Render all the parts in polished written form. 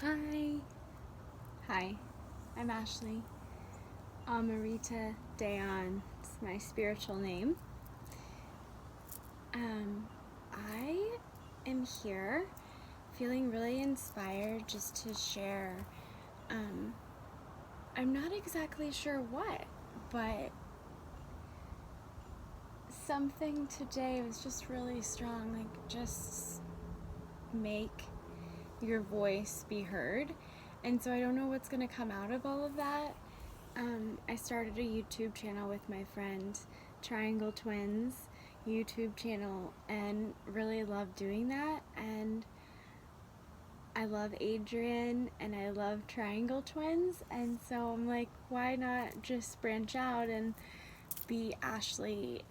Hi. Hi. I'm Ashley. Amarita Dayan. It's my spiritual name. I am here feeling really inspired just to share. I'm not exactly sure what, but something today was just really strong. Like, just make your voice be heard. And so I don't know what's going to come out of all of that. I started a YouTube channel with my friend, Triangle Twins YouTube channel, and really love doing that. And I love Adrian and I love Triangle Twins, and so I'm like, why not just branch out and be Ashley?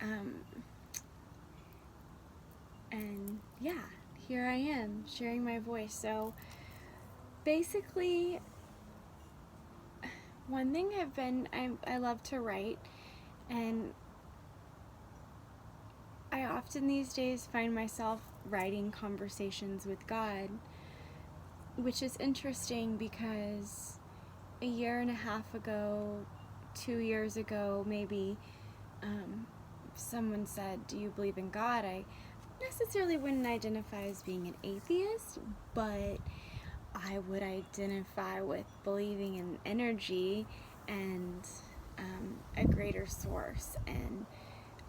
And yeah, here I am sharing my voice. So basically, one thing I love to write, and I often these days find myself writing conversations with God, which is interesting because a year and a half ago, 2 years ago, maybe, someone said, "Do you believe in God?" I necessarily wouldn't identify as being an atheist, but I would identify with believing in energy and a greater source. And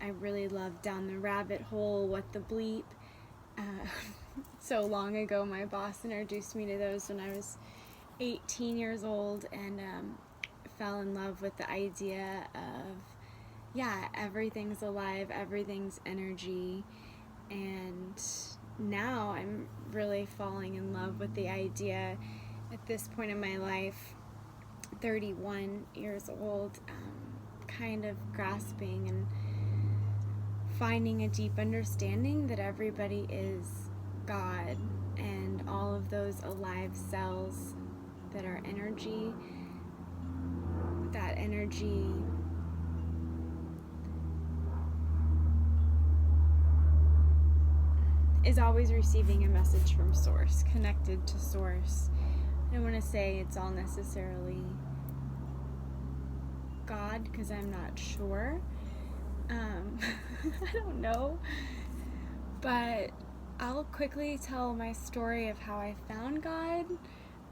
I really love Down the Rabbit Hole, What the Bleep. Uh, so long ago, my boss introduced me to those when I was 18 years old, and fell in love with the idea of, yeah, everything's alive, everything's energy. And now I'm really falling in love with the idea at this point in my life, 31 years old, kind of grasping and finding a deep understanding that everybody is God, and all of those alive cells that are energy, that energy is always receiving a message from Source, connected to Source. I don't want to say it's all necessarily God because I'm not sure. I don't know. But I'll quickly tell my story of how I found God,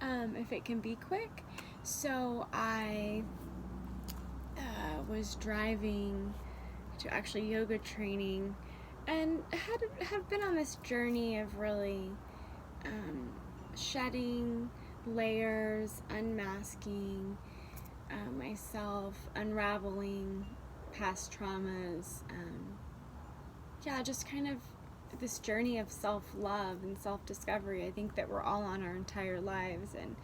if it can be quick. So I was driving to actually yoga training, and have been on this journey of really shedding layers, unmasking myself, unraveling past traumas. Yeah, just kind of this journey of self-love and self-discovery. I think that we're all on our entire lives. And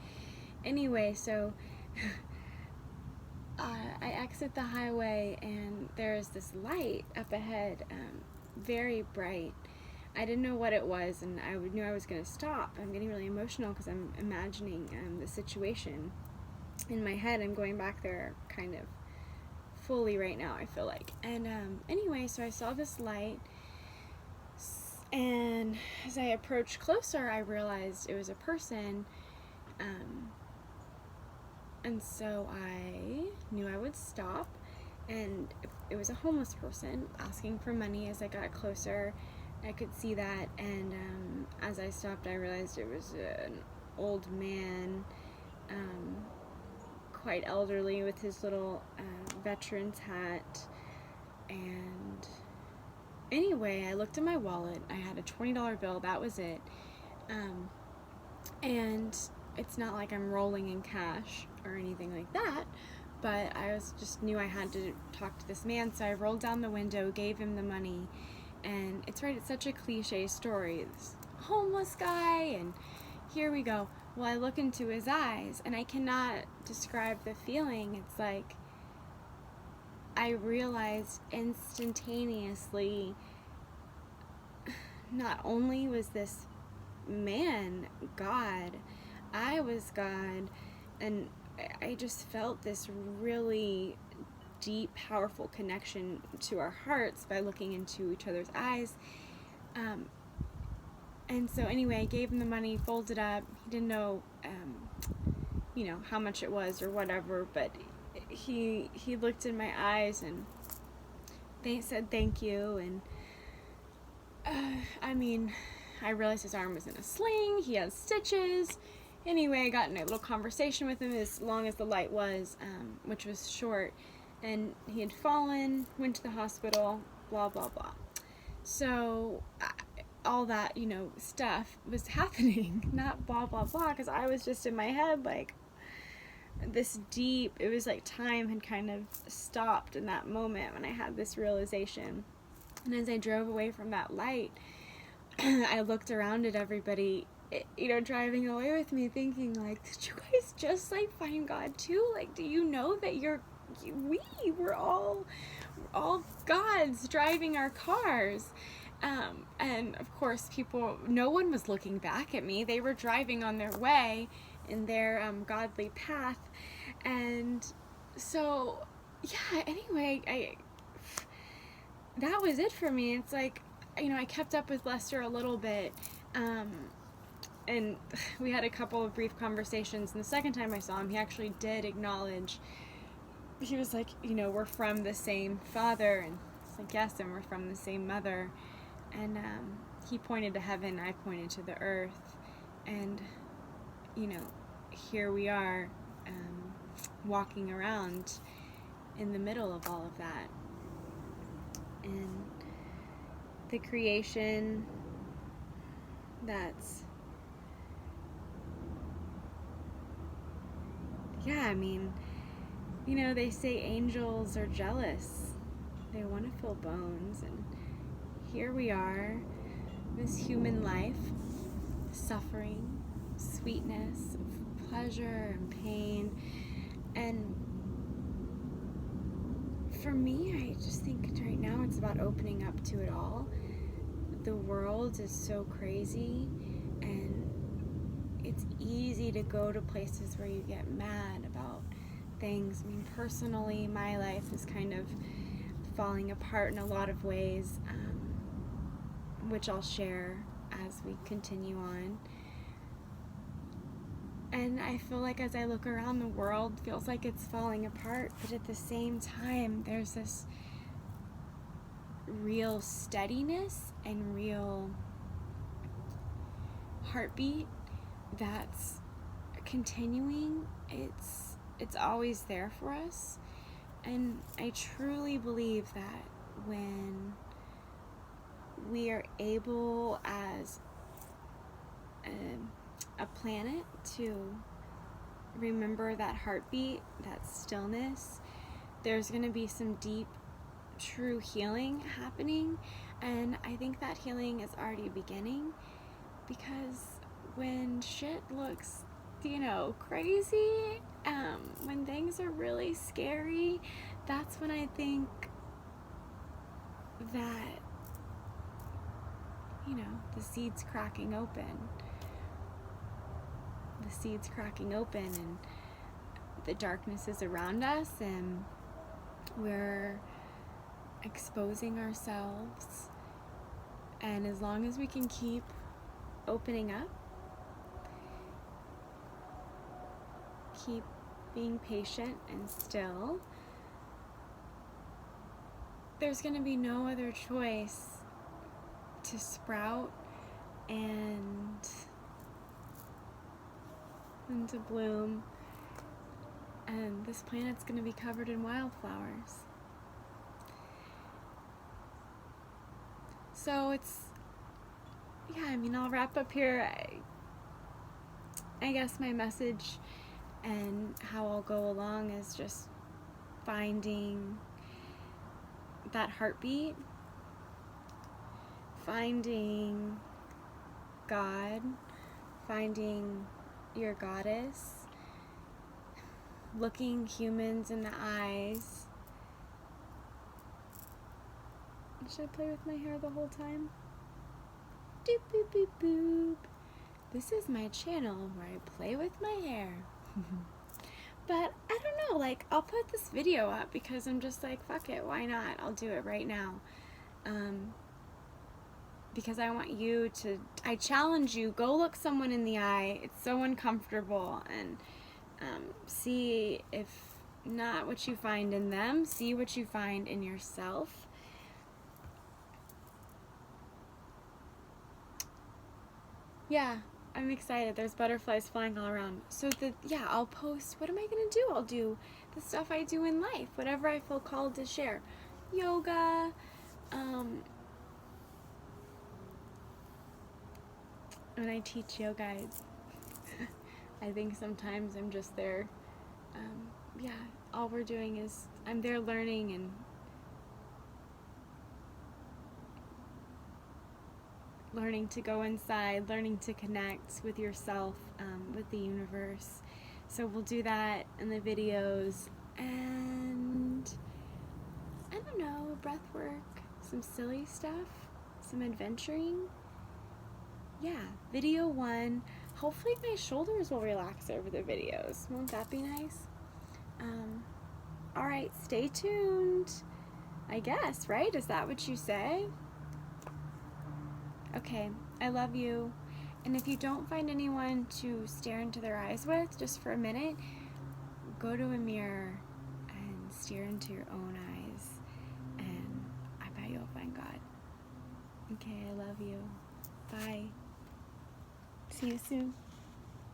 anyway, so I exit the highway, and there's this light up ahead, very bright. I didn't know what it was, and I knew I was going to stop. I'm getting really emotional because I'm imagining the situation in my head. I'm going back there kind of fully right now, I feel like. And anyway, so I saw this light, and as I approached closer, I realized it was a person. And so I knew I would stop, and it was a homeless person asking for money. As I got closer, I could see that, and as I stopped, I realized it was an old man, quite elderly, with his little veteran's hat. And anyway, I looked in my wallet. I had a $20 bill. That was it. And it's not like I'm rolling in cash or anything like that, but I just knew I had to talk to this man, so I rolled down the window, gave him the money. And it's such a cliche story, this homeless guy, and here we go. Well, I look into his eyes, and I cannot describe the feeling. It's like I realized instantaneously, not only was this man God, I was God. And I just felt this really deep, powerful connection to our hearts by looking into each other's eyes. And so anyway, I gave him the money, folded up. He didn't know how much it was or whatever, but he looked in my eyes and they said thank you. And I realized his arm was in a sling, he has stitches. Anyway, I got in a little conversation with him as long as the light was, which was short, and he had fallen, went to the hospital, blah blah blah. So all that stuff was happening, not blah blah blah, because I was just in my head like this deep, it was like time had kind of stopped in that moment when I had this realization. And as I drove away from that light, I looked around at everybody, driving away with me, thinking like, did you guys just like find God too? Like, do you know that we're all gods driving our cars? And of course no one was looking back at me. They were driving on their way in their godly path. And so anyway, that was it for me. It's like, I kept up with Lester a little bit, and we had a couple of brief conversations, and the second time I saw him, he actually did acknowledge, he was like, we're from the same father, and it's like, yes, and we're from the same mother. And he pointed to heaven, I pointed to the earth, and here we are, walking around in the middle of all of that. And the creation that's, they say angels are jealous. They want to feel bones, and here we are, this human life, suffering, sweetness, pleasure and pain. And for me, I just think right now it's about opening up to it all. The world is so crazy, and it's easy to go to places where you get mad about things. Personally, my life is kind of falling apart in a lot of ways, which I'll share as we continue on. And I feel like as I look around, the world feels like it's falling apart, but at the same time, there's this real steadiness and real heartbeat that's continuing. It's always there for us. And I truly believe that when we are able as a planet to remember that heartbeat, that stillness, there's going to be some deep, true healing happening. And I think that healing is already beginning, because when shit looks, crazy, when things are really scary, that's when I think that, the seed's cracking open. The seed's cracking open, and the darkness is around us, and we're exposing ourselves. And as long as we can keep opening up, keep being patient and still, there's going to be no other choice to sprout and to bloom, and this planet's going to be covered in wildflowers. So I'll wrap up here. I guess my message and how I'll go along is just finding that heartbeat, finding God, finding your goddess, looking humans in the eyes. Should I play with my hair the whole time? Doop boop boop boop. This is my channel where I play with my hair. But I don't know, I'll put this video up because I'm just like, fuck it, why not? I'll do it right now. because I want you to, I challenge you, go look someone in the eye. It's so uncomfortable, and see if not what you find in them, see what you find in yourself. Yeah, I'm excited. There's butterflies flying all around. So I'll post, what am I going to do? I'll do the stuff I do in life, whatever I feel called to share. Yoga, when I teach yoga, I think sometimes I'm just there. All we're doing is I'm there learning and learning to go inside, learning to connect with yourself, with the universe. So we'll do that in the videos, and I don't know, breath work, some silly stuff, some adventuring. Yeah, video 1. Hopefully my shoulders will relax over the videos. Won't that be nice? Alright, stay tuned. I guess, right? Is that what you say? Okay, I love you. And if you don't find anyone to stare into their eyes with just for a minute, go to a mirror and stare into your own eyes, and I bet you'll find God. Okay, I love you. Bye. See you soon.